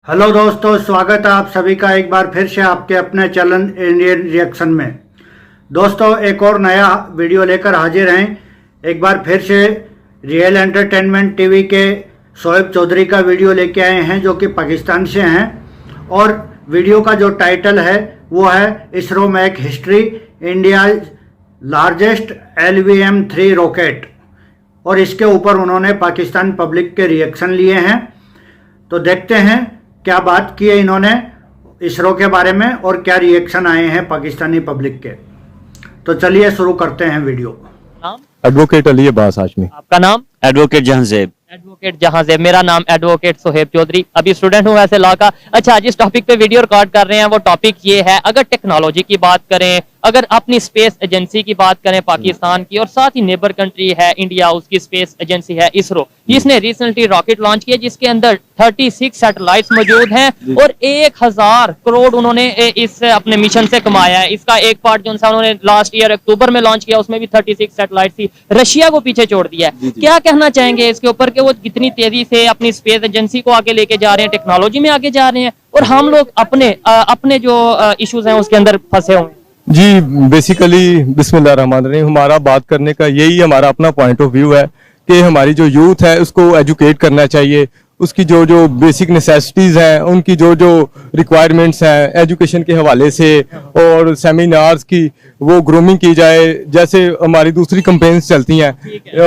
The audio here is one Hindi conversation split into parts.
हेलो दोस्तों, स्वागत है आप सभी का एक बार फिर से आपके अपने चैनल इंडियन रिएक्शन में। दोस्तों, एक और नया वीडियो लेकर हाजिर हैं। एक बार फिर से रियल एंटरटेनमेंट टीवी के शोएब चौधरी का वीडियो लेके आए हैं, जो कि पाकिस्तान से हैं। और वीडियो का जो टाइटल है वो है ISRO make history, India largest LVM-3 rocket. और इसके ऊपर उन्होंने पाकिस्तान पब्लिक के रिएक्शन लिए हैं। तो देखते हैं क्या बात की है इन्होंने इसरो के बारे में और क्या रिएक्शन आए हैं पाकिस्तानी पब्लिक के। तो चलिए शुरू करते हैं वीडियो। नाम? एडवोकेट अली अब्बास हाशमी। आपका नाम? एडवोकेट जहांजेब। एडवोकेट जहांजेब। मेरा नाम एडवोकेट सोहेब चौधरी। अभी स्टूडेंट हूँ वैसे लॉ का। अच्छा, जिस टॉपिक पे वीडियो रिकॉर्ड कर रहे हैं वो टॉपिक ये है, अगर टेक्नोलॉजी की बात करें, अगर अपनी स्पेस एजेंसी की बात करें पाकिस्तान की, और साथ ही नेबर कंट्री है इंडिया, उसकी स्पेस एजेंसी है इसरो। इसने रिसेंटली रॉकेट लॉन्च किया जिसके अंदर 36 सैटेलाइट्स मौजूद हैं और 1000 करोड़ उन्होंने इस अपने मिशन से कमाया है। इसका एक पार्ट जो उन्होंने लास्ट ईयर अक्टूबर में लॉन्च किया, उसमें भी 36 सैटेलाइट थी। रशिया को पीछे छोड़ दिया है। क्या कहना चाहेंगे इसके ऊपर कि वो कितनी तेजी से अपनी स्पेस एजेंसी को आगे लेके जा रहे हैं, टेक्नोलॉजी में आगे जा रहे हैं, और हम लोग अपने जो इश्यूज हैं उसके अंदर फंसे हुए हैं। जी, बेसिकली बिस्मिल्लाहिर्रहमानिर्रहीम, हमारा बात करने का यही हमारा अपना पॉइंट ऑफ व्यू है कि हमारी जो यूथ है उसको एजुकेट करना चाहिए। उसकी जो जो बेसिक नेसेसिटीज़ हैं, उनकी जो जो रिक्वायरमेंट्स हैं एजुकेशन के हवाले से, और सेमिनार्स की वो ग्रूमिंग की जाए, जैसे हमारी दूसरी कंपेन्स चलती हैं।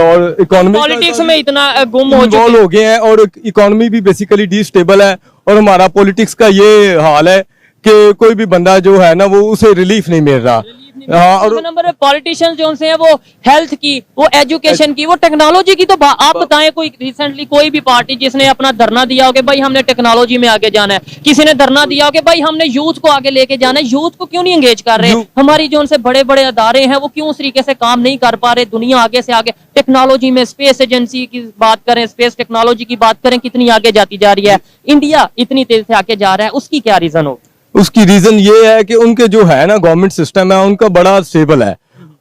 और इकोनॉमी पॉलिटिक्स में इतना गुम हो गए हैं और इकोनॉमी भी बेसिकली डिस्टेबल है। और हमारा पॉलिटिक्स का ये हाल है कि कोई भी बंदा जो है ना वो उसे रिलीफ नहीं मिल रहा। हाँ, और नंबर पे पॉलिटिशियंस जो हैं वो हेल्थ की, वो एजुकेशन की, वो टेक्नोलॉजी की। तो आप बताएं कोई रिसेंटली कोई भी पार्टी जिसने अपना धरना दिया हो कि भाई हमने टेक्नोलॉजी में आगे जाना है, किसी ने धरना दिया हो कि भाई हमने यूथ को आगे लेके जाना है। यूथ को क्यों नहीं एंगेज कर रहे? हमारी जो उनसे बड़े बड़े अदारे हैं वो क्यों उस तरीके से काम नहीं कर पा रहे? दुनिया आगे से आगे टेक्नोलॉजी में, स्पेस एजेंसी की बात करें, स्पेस टेक्नोलॉजी की बात करें, कितनी आगे जाती जा रही है। इंडिया इतनी तेजी से आगे जा रहा है, उसकी क्या रीजन हो? उसकी रीजन ये है कि उनके जो है ना गवर्नमेंट सिस्टम है उनका बड़ा स्टेबल है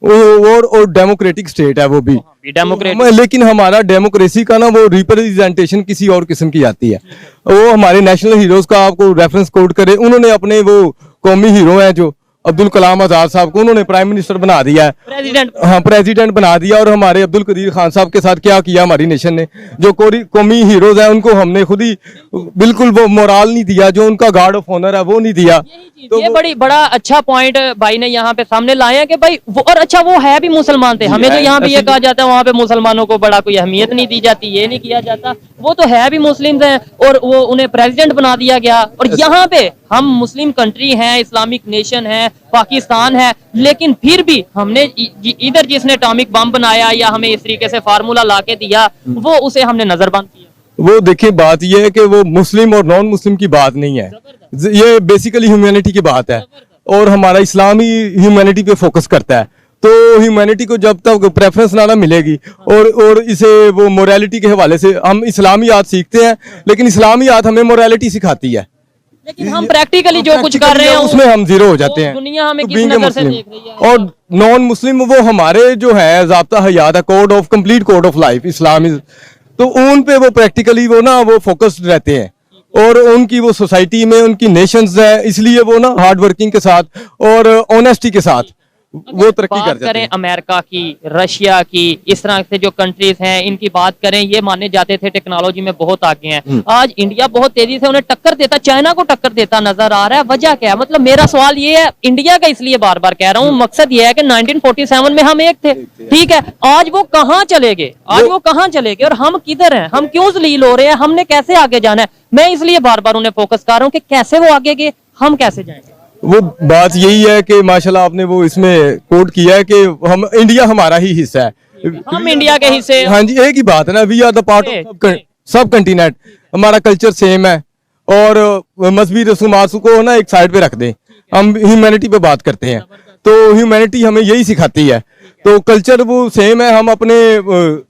और डेमोक्रेटिक स्टेट है वो भी डेमोक्रेटिक। लेकिन हमारा डेमोक्रेसी का ना वो रिप्रेजेंटेशन किसी और किस्म की आती है। वो हमारे नेशनल हीरोज का आपको रेफरेंस कोट करे, उन्होंने अपने वो कौमी हीरो हैं जो अब्दुल कलाम आजाद साहब को उन्होंने प्राइम मिनिस्टर बना दिया है, प्रेसिडेंट। हाँ, प्रेसिडेंट बना दिया। और हमारे अब्दुल कदीर खान साहब के साथ क्या किया हमारी नेशन ने, जो कौमी हीरोज हैं उनको हमने खुद ही बिल्कुल वो मोराल नहीं दिया, जो उनका गार्ड ऑफ ऑनर है वो नहीं दिया। तो ये बड़ा अच्छा पॉइंट भाई ने यहाँ पे सामने लाया कि भाई वो, और अच्छा वो है भी मुसलमान थे। हमें तो यहाँ पे ये कहा जाता है वहाँ पे मुसलमानों को बड़ा कोई अहमियत नहीं दी जाती, ये नहीं किया जाता। वो तो है भी मुस्लिम हैं और वो उन्हें प्रेसिडेंट बना दिया गया। और यहाँ पे हम मुस्लिम कंट्री हैं, इस्लामिक नेशन है, पाकिस्तान है, लेकिन फिर भी हमने इधर जिसने एटॉमिक बम बनाया या हमें इस तरीके से फार्मूला ला के दिया, वो उसे हमने नजरबंद किया। वो देखिए, बात ये है कि वो मुस्लिम और नॉन मुस्लिम की बात नहीं है, ये बेसिकली ह्यूमैनिटी की बात है। और हमारा इस्लाम ही ह्यूमैनिटी पे फोकस करता है। तो ह्यूमैनिटी को जब तक प्रेफरेंस ना मिलेगी और इसे वो मोरालिटी के हवाले से हम इस्लामियात सीखते हैं, लेकिन इस्लामियात हमें मोरालिटी सिखाती है, लेकिन हम प्रैक्टिकली जो कुछ कर रहे हैं उसमें हम जीरो हो जाते हैं। दुनिया हमें तो किस नजर से देख रही है? और नॉन मुस्लिम वो हमारे जो है ज़ाब्ता हयात है, कंप्लीट कोड ऑफ लाइफ इस्लाम, तो उन पे वो प्रैक्टिकली वो ना वो फोकस्ड रहते हैं। और उनकी वो सोसाइटी में उनकी नेशंस है, इसलिए वो ना हार्ड वर्किंग के साथ और ऑनेस्टी के साथ वो तरक्की कर जाते हैं। अमेरिका की, रशिया की, इस तरह से जो कंट्रीज हैं इनकी बात करें, ये माने जाते थे टेक्नोलॉजी में बहुत आगे हैं। आज इंडिया बहुत तेजी से उन्हें टक्कर देता, चाइना को टक्कर देता नजर आ रहा है। वजह क्या है? मतलब मेरा सवाल ये है, इंडिया का इसलिए बार बार कह रहा हूँ, मकसद ये है कि 1947 में हम एक थे, ठीक है, आज वो कहाँ चले गए? आज वो कहाँ चले गए और हम किधर हैं? हम क्यों जलील हो रहे हैं? हमने कैसे आगे जाना है? मैं इसलिए बार बार उन्हें फोकस कर रहा हूँ कि कैसे वो आगे गए, हम कैसे जाएंगे। वो बात यही है कि माशाल्लाह आपने वो इसमें कोट किया है कि हम इंडिया हमारा ही हिस्सा है, हम इंडिया के हिस्से। हाँ जी, एक ही बात है ना, we are the part of subcontinent. हमारा कल्चर सेम है और मजहबी रसूमात को ना एक साइड पे रख दें, हम ह्यूमैनिटी पे बात करते हैं। तो ह्यूमैनिटी हमें यही सिखाती है। तो कल्चर वो सेम है, हम अपने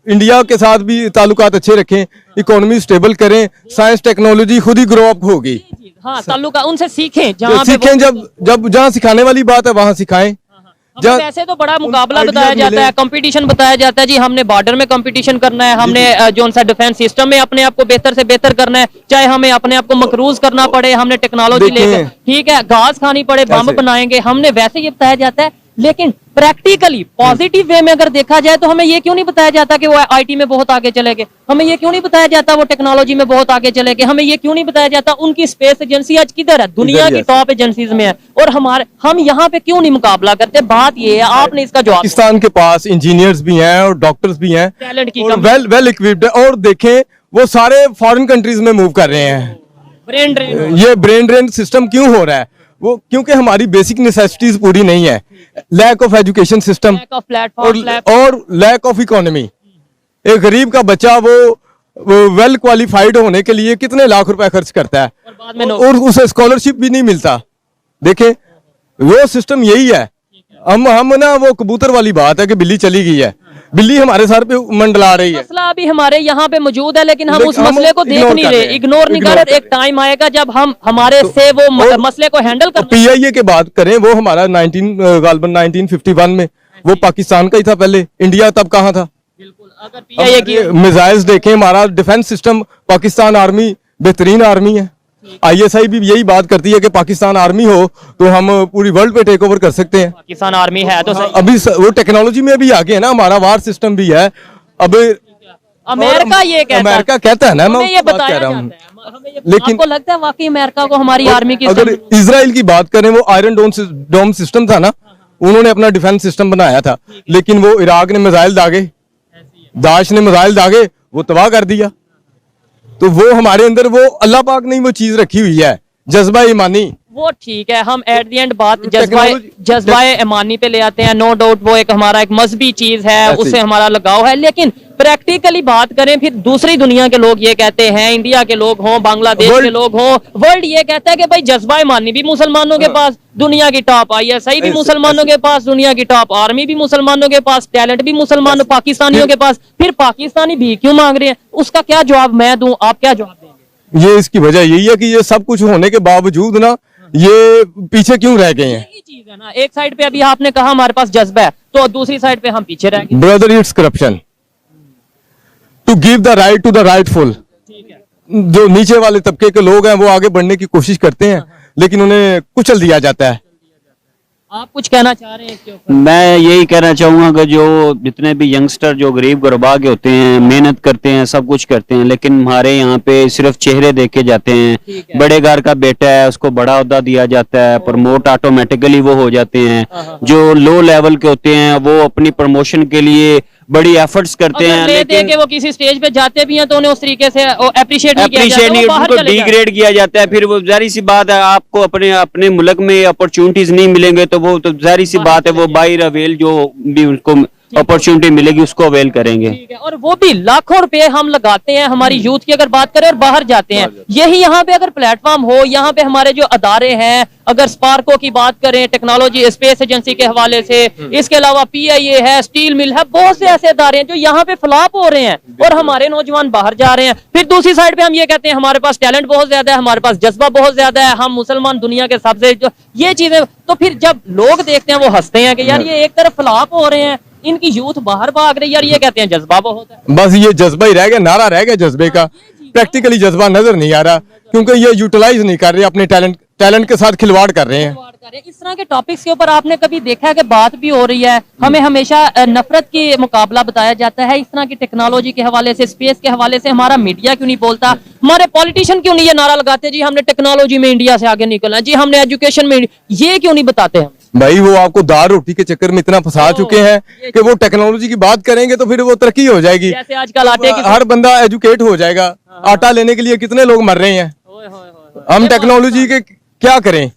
इंडिया के साथ भी ताल्लुकात अच्छे रखें, इकोनॉमी स्टेबल करें, साइंस टेक्नोलॉजी खुद ही ग्रो अप होगी। हाँ, ताल्लुका उनसे सीखें, जहाँ सीखें, जब जहाँ सिखाने वाली बात है वहाँ सिखाएं। जहाँ वैसे तो बड़ा मुकाबला ideas बताया जाता मिले। है, कंपटीशन बताया जाता है जी, हमने बॉर्डर में कंपटीशन करना है, हमने जो सा डिफेंस सिस्टम में अपने आप को बेहतर से बेहतर करना है, चाहे हमें अपने आप को मकरूज करना पड़े, हमने टेक्नोलॉजी देखें। लेकर, ठीक है, घास खानी पड़े, बम कैसे? बनाएंगे, हमने वैसे ये बताया जाता है। लेकिन प्रैक्टिकली पॉजिटिव वे में अगर देखा जाए तो हमें ये क्यों नहीं बताया जाता कि वो आईटी में बहुत आगे चले गए, हमें ये क्यों नहीं बताया जाता वो टेक्नोलॉजी में बहुत आगे चले गए, हमें ये क्यों नहीं बताया जाता उनकी स्पेस एजेंसी आज किधर है, दुनिया इधर ही की है। टॉप एजेंसीज में है, और हम यहाँ पे क्यों नहीं मुकाबला करते? बात ये है, आपने इसका जवाब पाकिस्तान के पास इंजीनियर्स भी हैं और डॉक्टर्स भी हैं टैलेंट की और कमी। वेल इक्विप्ड है। और देखें वो सारे फॉरेन कंट्रीज में मूव कर रहे हैं। ब्रेन ड्रेन, ये ब्रेन ड्रेन सिस्टम क्यों हो रहा है? वो क्योंकि हमारी बेसिक नेसेसिटीज पूरी नहीं है, lack of education system lack of platform, और लैक ऑफ इकोनॉमी। एक गरीब का बच्चा वो वेल क्वालिफाइड होने के लिए कितने लाख रुपए खर्च करता है और बाद में और उसे स्कॉलरशिप भी नहीं मिलता। देखें वो सिस्टम यही है। हम ना वो कबूतर वाली बात है कि बिल्ली चली गई है, बिल्ली हमारे सर पे मंडला रही है। मसला अभी हमारे यहाँ पे मौजूद है, लेकिन हम उस हम मसले को देख ignore नहीं कर रहे, रहे हैं, इग्नोर नहीं कर ignore रहे। एक कर रहे टाइम आएगा जब हम हमारे से वो और- मसले को हैंडल कर PIA की बात करें, वो हमारा 1951 में वो पाकिस्तान का ही था पहले, इंडिया तब कहाँ था? बिल्कुल, अगर PIA की मिसाइल्स देखें, हमारा डिफेंस सिस्टम, पाकिस्तान आर्मी बेहतरीन आर्मी है। ISI भी यही बात करती है कि पाकिस्तान आर्मी हो तो हम पूरी वर्ल्ड पे टेक ओवर कर सकते हैं। पाकिस्तान आर्मी है तो सही। अभी वो टेक्नोलॉजी में भी आगे है ना, हमारा वार सिस्टम भी है। अब अमेरिका ये कहता है, अमेरिका कहता है ना, मैं हमें ये उसकी बात बताया कह रहा जाता हूँ। है, हमें ये- लेकिन- आपको लगता है वाकई अमेरिका को हमारी आर्मी की अगर इजराइल की बात करें, वो आयरन डोम सिस्टम था ना, उन्होंने अपना डिफेंस सिस्टम बनाया था, लेकिन वो इराक ने मिसाइल दागे, दाश ने मिसाइल दागे, वो तबाह कर दिया। तो वो हमारे अंदर वो अल्लाह पाक ने वो चीज रखी हुई है, जज्बा ईमानी। वो ठीक है, हम एट द एंड बात Technology- जज्बा ईमानी पे ले आते हैं, नो डाउट वो एक हमारा एक मजहबी चीज है, ऐसे ही। उससे हमारा लगाव है। लेकिन प्रैक्टिकली बात करें, फिर दूसरी दुनिया के लोग ये कहते हैं, इंडिया के लोग हों, बांग्लादेश World- के लोग हों, वर्ल्ड ये कहता है कि भाई जज्बा ईमानी भी मुसलमानों के पास, दुनिया की टॉप ISI भी ऐसे- मुसलमानों के पास, दुनिया की टॉप आर्मी भी मुसलमानों के पास, टैलेंट भी मुसलमानों पाकिस्तानियों के पास, फिर पाकिस्तानी भी क्यों मांग रहे हैं? उसका क्या जवाब मैं दूं, आप क्या जवाब देंगे? ये इसकी वजह यही है कि ये सब कुछ होने के बावजूद ना ये पीछे क्यों रह गए हैं। यही चीज है ना, एक साइड पे अभी आपने कहा हमारे पास जज्बा है, तो दूसरी साइड पे हम पीछे रह गए। Brother, it's corruption to give the right to the rightful. जो नीचे वाले तबके के लोग हैं वो आगे बढ़ने की कोशिश करते हैं, लेकिन उन्हें कुचल दिया जाता है। आप कुछ कहना चाह रहे हैं इसके ऊपर? मैं यही कहना चाहूंगा कि जो जितने भी यंगस्टर जो गरीब गुरबा के होते हैं, मेहनत करते हैं, सब कुछ करते हैं, लेकिन हमारे यहाँ पे सिर्फ चेहरे देखे जाते ठीक हैं। है। बड़े घर का बेटा है, उसको बड़ा ओहदा दिया जाता है, प्रमोट ऑटोमेटिकली वो हो जाते हैं। जो लो लेवल के होते हैं वो अपनी प्रमोशन के लिए बड़ी एफर्ट्स करते अगर हैं, ले दे लेकिन के वो किसी स्टेज पे जाते भी हैं तो उन्हें उस तरीके से अप्रिशिएट नहीं किया अप्रिशिएट जाता, नहीं, वो बाहर उनको चले जाते हैं। डिग्रेड किया जाता है। फिर वो जारी सी बात है, आपको अपने अपने मुल्क में अपॉर्चुनिटीज नहीं मिलेंगे तो वो तो जारी सी बात है, वो बाहर अवेल जो भी उनको अपॉर्चुनिटी मिलेगी उसको अवेल करेंगे। ठीक है, और वो भी लाखों रुपए हम लगाते हैं हमारी यूथ की अगर बात करें और बाहर जाते हैं। यही यहाँ पे अगर प्लेटफॉर्म हो, यहाँ पे हमारे जो अदारे हैं, अगर स्पार्को की बात करें टेक्नोलॉजी स्पेस एजेंसी के हवाले से, इसके अलावा PIA है, स्टील मिल है, बहुत से ऐसे अदारे हैं जो यहाँ पे फ्लॉप हो रहे हैं और हमारे नौजवान बाहर जा रहे हैं। फिर दूसरी साइड पे हम ये कहते हैं हमारे पास टैलेंट बहुत ज्यादा है, हमारे पास जज्बा बहुत ज्यादा है, हम मुसलमान दुनिया के सबसे जो ये चीजें, तो फिर जब लोग देखते हैं वो हंसते हैं कि यार ये एक तरफ फ्लॉप हो रहे हैं, इनकी यूथ बाहर भाग रही है, यार ये कहते हैं जज्बा बहुत है। बस ये जज्बा ही रह गया, नारा रह गया जज्बे का। प्रैक्टिकली जज्बा नजर नहीं आ रहा, क्योंकि ये यूटिलाइज नहीं कर रहे, अपने टैलेंट के साथ खिलवाड़ कर रहे हैं। इस तरह के टॉपिक्स के ऊपर आपने कभी देखा है कि बात भी हो रही है? हमें हमेशा नफरत की मुकाबला बताया जाता है। इस तरह की टेक्नोलॉजी के हवाले से, स्पेस के हवाले से हमारा मीडिया क्यों नहीं बोलता? हमारे पॉलिटिशियन क्यों नहीं ये नारा लगाते जी हमने टेक्नोलॉजी में इंडिया से आगे निकलना है, जी हमने एजुकेशन में, ये क्यों नहीं बताते हम? भाई वो आपको दाल रोटी के चक्कर में इतना फंसा चुके हैं कि वो टेक्नोलॉजी की बात करेंगे तो फिर वो तरक्की हो जाएगी। जैसे आजकल आटे की हर बंदा एजुकेट हो जाएगा। आटा लेने के लिए कितने लोग मर रहे हैं, हम टेक्नोलॉजी के क्या करें?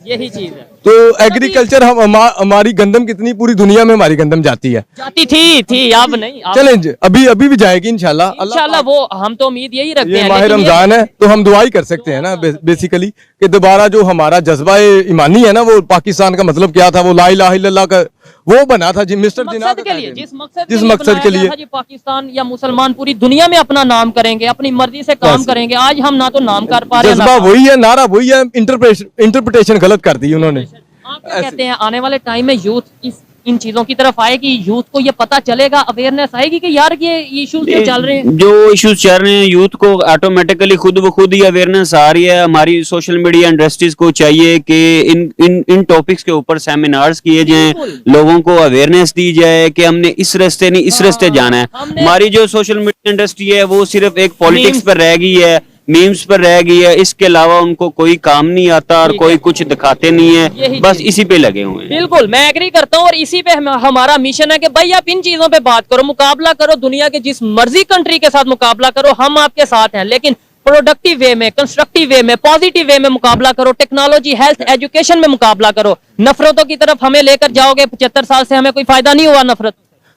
यही चीज है। तो एग्रीकल्चर हमारी गंदम कितनी पूरी दुनिया में हमारी गंदम जाती है। जाती थी अब नहीं, अब चलें अभी भी जाएगी इंशाल्लाह। इंशाल्लाह, वो हम तो उम्मीद यही रखते ये हैं। माह लेकिन रमजान है तो हम दुआ ही कर सकते हैं ना बेसिकली, कि दोबारा जो हमारा जज्बा ईमानी है ना, वो पाकिस्तान का मतलब क्या था, वो ला इलाहा इल्लल्लाह का वो बना था जी, मिस्टर जिन्ना मकसद के लिए, जिस मकसद जिस के लिए मकसद के बनाया लिए गया था जी, पाकिस्तान या मुसलमान पूरी दुनिया में अपना नाम करेंगे, अपनी मर्जी से काम बस। करेंगे। आज हम ना तो नाम कर पा रहे हैं, जज्बा ना वही है, नारा वही है, इंटरप्रिटेशन गलत कर दी उन्होंने। आप आप क्या कहते हैं आने वाले टाइम में यूथ इन चीजों की तरफ आएगी, यूथ को ये पता चलेगा, अवेयरनेस आएगी कि यार ये इश्यूज जो चल रहे हैं, जो इश्यूज चल रहे हैं, यूथ को ऑटोमेटिकली खुद ब खुद ही अवेयरनेस आ रही है। हमारी सोशल मीडिया इंडस्ट्रीज को चाहिए कि इन टॉपिक्स के ऊपर सेमिनार्स किए जाएं, लोगों को अवेयरनेस दी जाए कि हमने इस रास्ते नहीं इस रास्ते जाना है। हमारी जो सोशल मीडिया इंडस्ट्री है वो सिर्फ एक पॉलिटिक्स पर रह गई है, मीम्स पर रह गई है, इसके अलावा उनको कोई काम नहीं आता और कोई कुछ दिखाते नहीं है, बस इसी पे लगे हुए हैं। बिल्कुल मैं एग्री करता हूँ और इसी पे हमारा मिशन है कि भाई आप इन चीजों पे बात करो, मुकाबला करो, दुनिया के जिस मर्जी कंट्री के साथ मुकाबला करो, हम आपके साथ हैं, लेकिन प्रोडक्टिव वे में, कंस्ट्रक्टिव वे में, पॉजिटिव वे में मुकाबला करो। टेक्नोलॉजी, हेल्थ, एजुकेशन में मुकाबला करो। नफरतों की तरफ हमें लेकर जाओगे, 75 साल से हमें कोई फायदा नहीं हुआ नफरत,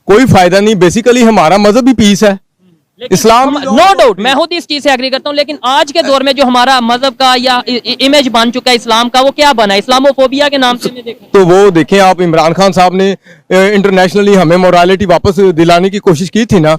कोई फायदा नहीं। बेसिकली हमारा मजहब ही पीस है, इस्लाम। नो डाउट मैं खुद इस चीज से एग्री करता हूँ, लेकिन आज के दौर में जो हमारा मजहब का या इमेज बन चुका है इस्लाम का, वो क्या बना है? इस्लामोफोबिया के नाम से मैं देखा। तो वो देखें आप, इमरान खान साहब ने इंटरनेशनली हमें मोरालिटी वापस दिलाने की कोशिश की थी ना,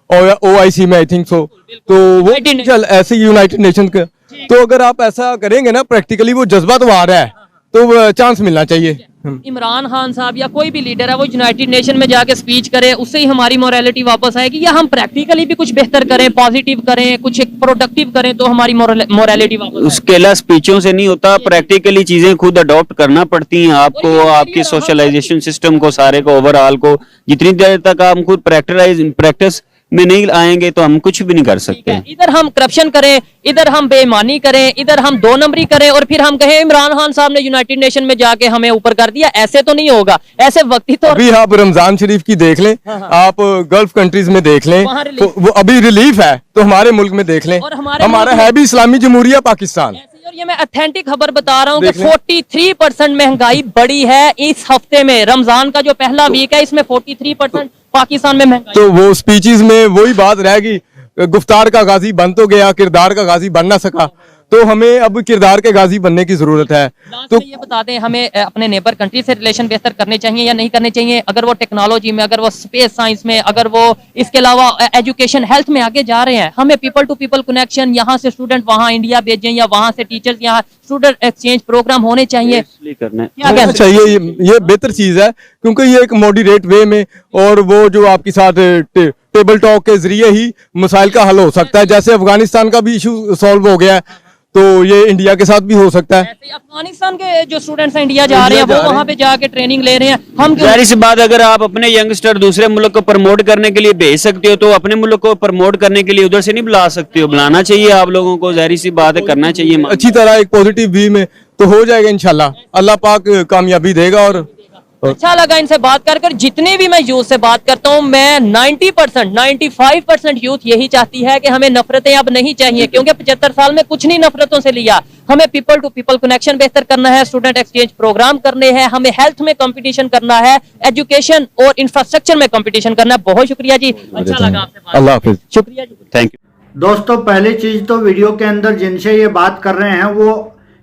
और OIC में आई थिंक सो, तो वो चल ऐसे यूनाइटेड नेशन का। तो अगर आप ऐसा करेंगे ना, प्रैक्टिकली वो जज्बा तो आ रहा है, तो चांस मिलना चाहिए। इमरान खान साहब या कोई भी लीडर है वो यूनाइटेड नेशन में जाके स्पीच करे, उससे ही हमारी मोरालिटी वापस आएगी, या हम प्रैक्टिकली भी कुछ बेहतर करें, पॉजिटिव करें, कुछ एक प्रोडक्टिव करें, तो हमारी मोरालिटी वापस उसके अलावा स्पीचों से नहीं होता, प्रैक्टिकली चीजें खुद अडॉप्ट करना पड़ती हैं आपको, आपकी सोशलाइजेशन सिस्टम को, सारे को, ओवरऑल को। जितनी देर तक आप खुद प्रैक्टिस में नहीं आएंगे तो हम कुछ भी नहीं कर सकते। इधर हम करप्शन करें, इधर हम बेईमानी करें, इधर हम 2 नंबरी करें, और फिर हम कहें इमरान खान साहब ने यूनाइटेड नेशन में जाके हमें ऊपर कर दिया, ऐसे तो नहीं होगा। ऐसे वक्ती तो अभी आप रमजान शरीफ की देख लें, आप गल्फ कंट्रीज में देख लें, तो वो अभी रिलीफ है, तो हमारे मुल्क में देख लें, और हमारा है भी इस्लामी जमहूरिया पाकिस्तान। और ये मैं ऑथेंटिक खबर बता रहा हूँ कि 43% महंगाई बढ़ी है इस हफ्ते में। रमजान का जो पहला वीक है, इसमें 43% पाकिस्तान में महंगाई। तो वो स्पीचेस में वही बात रहेगी, गुफ्तार का गाजी बन तो गया, किरदार का गाजी बन ना सका, तो हमें अब किरदार के गाजी बनने की जरूरत है। तो ये बता दें, हमें अपने नेबर कंट्री से रिलेशन बेहतर करने चाहिए या नहीं करने चाहिए? अगर वो टेक्नोलॉजी में, अगर वो स्पेस साइंस में, अगर वो इसके अलावा एजुकेशन, हेल्थ में आगे जा रहे हैं, हमें पीपल टू पीपल कनेक्शन, यहाँ से स्टूडेंट वहाँ इंडिया भेजें या वहाँ से टीचर्स यहाँ, स्टूडेंट एक्सचेंज प्रोग्राम होने चाहिए। क्या कहना चाहिए? ये बेहतर चीज है, क्योंकि ये एक मॉडरेट वे में, और वो जो आपके साथ टेबल टॉक के जरिए ही मसाइल का हल हो सकता है। जैसे अफगानिस्तान का भी इशू सॉल्व हो गया है, तो ये इंडिया के साथ भी हो सकता है। अफगानिस्तान के जो स्टूडेंट्स हैं इंडिया जा रहे हैं, वो वहाँ पे जाके ट्रेनिंग ले रहे हैं। हम जाहिर सी बात, अगर आप अपने यंगस्टर दूसरे मुल्क को प्रमोट करने के लिए भेज सकते हो, तो अपने मुल्क को प्रमोट करने के लिए उधर से नहीं बुला सकते हो, बुलाना चाहिए आप लोगों को, जाहिर सी बात है, करना चाहिए अच्छी तरह एक पॉजिटिव वे में, तो हो जाएगा इंशाल्लाह। अल्लाह पाक कामयाबी देगा। और अच्छा लगा इनसे बात कर। जितने भी मैं यूथ से बात करता हूँ, मैं 90%, 95% यूथ यही चाहती है कि हमें नफरतें अब नहीं चाहिए, क्योंकि 75 साल में कुछ नहीं नफरतों से लिया। हमें पीपल टू पीपल कनेक्शन बेहतर करना है, स्टूडेंट एक्सचेंज प्रोग्राम करने हैं, हमें हेल्थ में कंपटीशन करना है, एजुकेशन और इंफ्रास्ट्रक्चर में कंपटीशन करना है। बहुत शुक्रिया जी, अच्छा लगा आपसे बात। अल्लाह हाफिज। शुक्रिया जी, थैंक यू। दोस्तों, पहली चीज तो वीडियो के अंदर जिनसे ये बात कर रहे हैं वो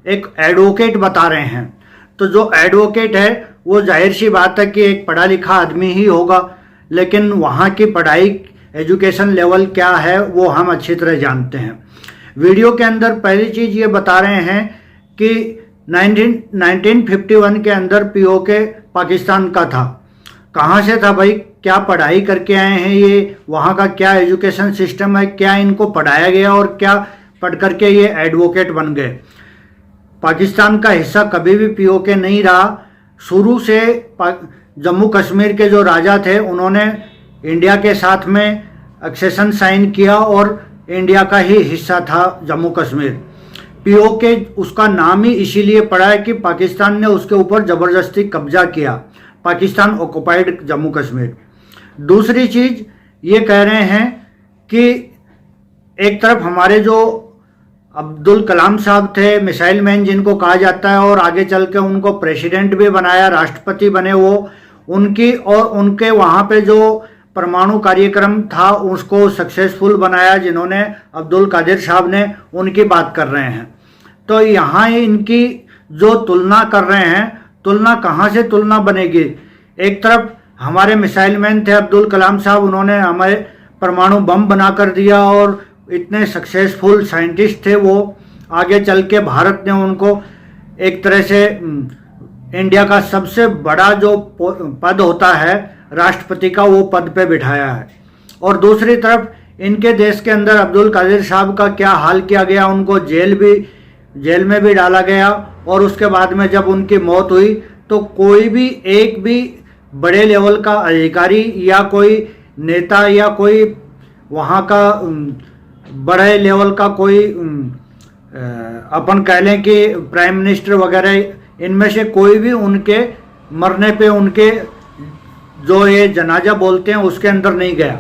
एक एडवोकेट बता रहे हैं। तो जो एडवोकेट है वो जाहिर सी बात है कि एक पढ़ा लिखा आदमी ही होगा, लेकिन वहाँ की पढ़ाई, एजुकेशन लेवल क्या है वो हम अच्छी तरह जानते हैं। वीडियो के अंदर पहली चीज़ ये बता रहे हैं कि 1951 के अंदर पीओके पाकिस्तान का था। कहाँ से था भाई? क्या पढ़ाई करके आए हैं ये? वहाँ का क्या एजुकेशन सिस्टम है? क्या इनको पढ़ाया गया और क्या पढ़ करके ये एडवोकेट बन गए? पाकिस्तान का हिस्सा कभी भी पीओके नहीं रहा। शुरू से जम्मू कश्मीर के जो राजा थे उन्होंने इंडिया के साथ में एक्सेशन साइन किया और इंडिया का ही हिस्सा था जम्मू कश्मीर। पीओके उसका नाम ही इसीलिए पड़ा है कि पाकिस्तान ने उसके ऊपर ज़बरदस्ती कब्जा किया, पाकिस्तान ऑक्युपाइड जम्मू कश्मीर। दूसरी चीज़ ये कह रहे हैं कि एक तरफ हमारे जो अब्दुल कलाम साहब थे, मिसाइल मैन जिनको कहा जाता है, और आगे चल के उनको प्रेसिडेंट भी बनाया, राष्ट्रपति बने वो, उनकी और उनके वहाँ पे जो परमाणु कार्यक्रम था उसको सक्सेसफुल बनाया जिन्होंने, अब्दुल कादिर साहब ने, उनकी बात कर रहे हैं। तो यहाँ इनकी जो तुलना कर रहे हैं, तुलना कहाँ से तुलना बनेगी? एक तरफ हमारे मिसाइल मैन थे अब्दुल कलाम साहब, उन्होंने हमें परमाणु बम बना कर दिया और इतने सक्सेसफुल साइंटिस्ट थे वो। आगे चल के भारत ने उनको एक तरह से इंडिया का सबसे बड़ा जो पद होता है राष्ट्रपति का, वो पद पे बिठाया है। और दूसरी तरफ इनके देश के अंदर अब्दुल कादिर साहब का क्या हाल किया गया, उनको जेल में भी डाला गया। और उसके बाद में जब उनकी मौत हुई तो कोई भी एक भी बड़े लेवल का अधिकारी या कोई नेता या कोई वहाँ का बड़े लेवल का कोई अपन कह लें कि प्राइम मिनिस्टर वगैरह, इनमें से कोई भी उनके मरने पे उनके जो ये जनाजा बोलते हैं उसके अंदर नहीं गया।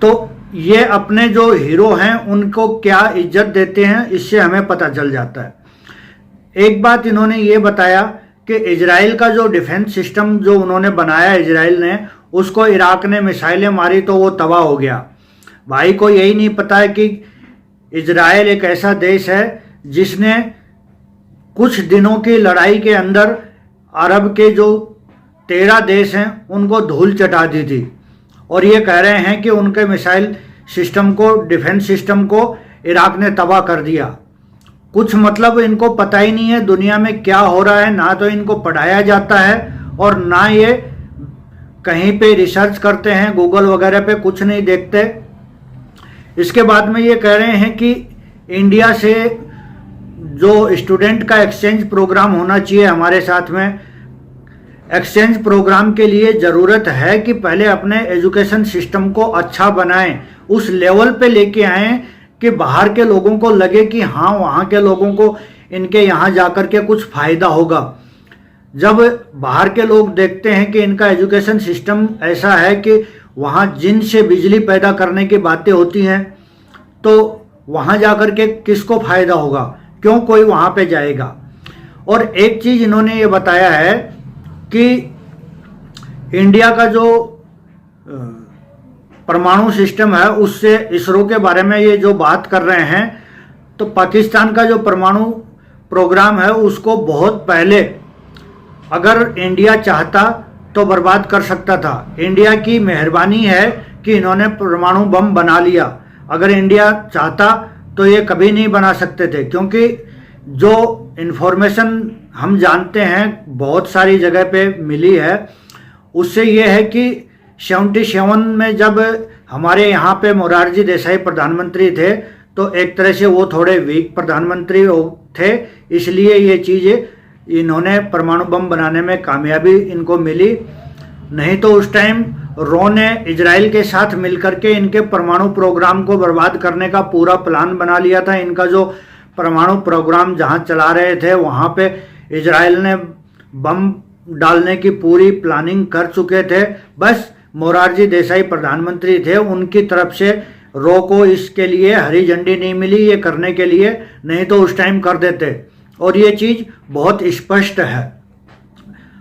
तो ये अपने जो हीरो हैं उनको क्या इज्जत देते हैं, इससे हमें पता चल जाता है। एक बात इन्होंने ये बताया कि इजराइल का जो डिफेंस सिस्टम जो उन्होंने बनाया इजराइल ने, उसको इराक ने मिसाइलें मारी तो वो तबाह हो गया। भाई को यही नहीं पता है कि इजराइल एक ऐसा देश है जिसने कुछ दिनों की लड़ाई के अंदर अरब के जो 13 देश हैं उनको धूल चटा दी थी। और ये कह रहे हैं कि उनके मिसाइल सिस्टम को, डिफेंस सिस्टम को इराक ने तबाह कर दिया। कुछ मतलब इनको पता ही नहीं है दुनिया में क्या हो रहा है, ना तो इनको पढ़ाया जाता है और ना ये कहीं पे रिसर्च करते हैं, गूगल वगैरह पे कुछ नहीं देखते। इसके बाद में ये कह रहे हैं कि इंडिया से जो स्टूडेंट का एक्सचेंज प्रोग्राम होना चाहिए हमारे साथ में, एक्सचेंज प्रोग्राम के लिए ज़रूरत है कि पहले अपने एजुकेशन सिस्टम को अच्छा बनाएं, उस लेवल पे लेके आएं कि बाहर के लोगों को लगे कि हाँ वहाँ के लोगों को इनके यहाँ जाकर के कुछ फ़ायदा होगा। जब बाहर के लोग देखते हैं कि इनका एजुकेशन सिस्टम ऐसा है कि वहाँ जिन से बिजली पैदा करने की बातें होती हैं, तो वहाँ जाकर के किसको फ़ायदा होगा, क्यों कोई वहाँ पे जाएगा। और एक चीज़ इन्होंने ये बताया है कि इंडिया का जो परमाणु सिस्टम है उससे इसरो के बारे में ये जो बात कर रहे हैं, तो पाकिस्तान का जो परमाणु प्रोग्राम है उसको बहुत पहले अगर इंडिया चाहता तो बर्बाद कर सकता था। इंडिया की मेहरबानी है कि इन्होंने परमाणु बम बना लिया, अगर इंडिया चाहता तो ये कभी नहीं बना सकते थे। क्योंकि जो इन्फॉर्मेशन हम जानते हैं बहुत सारी जगह पे मिली है, उससे ये है कि 77 में जब हमारे यहाँ पे मोरारजी देसाई प्रधानमंत्री थे तो एक तरह से वो थोड़े वीक प्रधानमंत्री थे, इसलिए ये चीज़ इन्होंने परमाणु बम बनाने में कामयाबी इनको मिली। नहीं तो उस टाइम रो ने इजराइल के साथ मिलकर के इनके परमाणु प्रोग्राम को बर्बाद करने का पूरा प्लान बना लिया था। इनका जो परमाणु प्रोग्राम जहां चला रहे थे वहां पे इजराइल ने बम डालने की पूरी प्लानिंग कर चुके थे। बस मोरारजी देसाई प्रधानमंत्री थे, उनकी तरफ से रो को इसके लिए हरी झंडी नहीं मिली ये करने के लिए, नहीं तो उस टाइम कर देते। और ये चीज़ बहुत स्पष्ट है,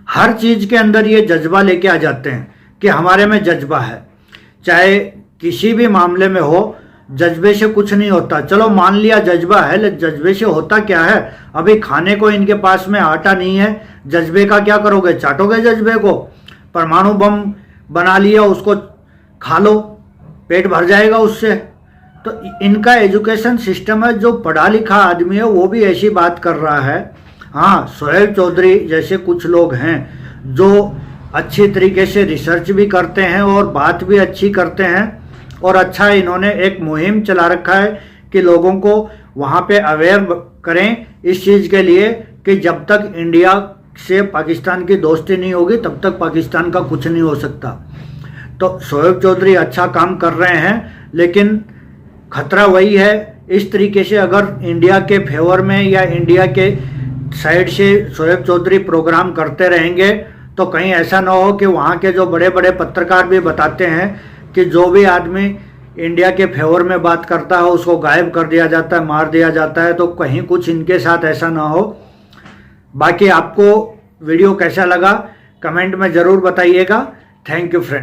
हर चीज़ के अंदर ये जज्बा लेके आ जाते हैं कि हमारे में जज्बा है। चाहे किसी भी मामले में हो, जज्बे से कुछ नहीं होता। चलो मान लिया जज्बा है, लेकिन जज्बे से होता क्या है। अभी खाने को इनके पास में आटा नहीं है, जज्बे का क्या करोगे, चाटोगे जज्बे को। परमाणु बम बना लिया, उसको खा लो, पेट भर जाएगा उससे। तो इनका एजुकेशन सिस्टम है, जो पढ़ा लिखा आदमी है वो भी ऐसी बात कर रहा है। हाँ, शोएब चौधरी जैसे कुछ लोग हैं जो अच्छी तरीके से रिसर्च भी करते हैं और बात भी अच्छी करते हैं। और अच्छा इन्होंने एक मुहिम चला रखा है कि लोगों को वहाँ पे अवेयर करें इस चीज़ के लिए कि जब तक इंडिया से पाकिस्तान की दोस्ती नहीं होगी तब तक पाकिस्तान का कुछ नहीं हो सकता। तो शोएब चौधरी अच्छा काम कर रहे हैं, लेकिन खतरा वही है, इस तरीके से अगर इंडिया के फेवर में या इंडिया के साइड से शोएब चौधरी प्रोग्राम करते रहेंगे तो कहीं ऐसा ना हो कि वहाँ के जो बड़े बड़े पत्रकार भी बताते हैं कि जो भी आदमी इंडिया के फेवर में बात करता है उसको गायब कर दिया जाता है, मार दिया जाता है। तो कहीं कुछ इनके साथ ऐसा ना हो। बाकी आपको वीडियो कैसा लगा कमेंट में ज़रूर बताइएगा। Thank you friend.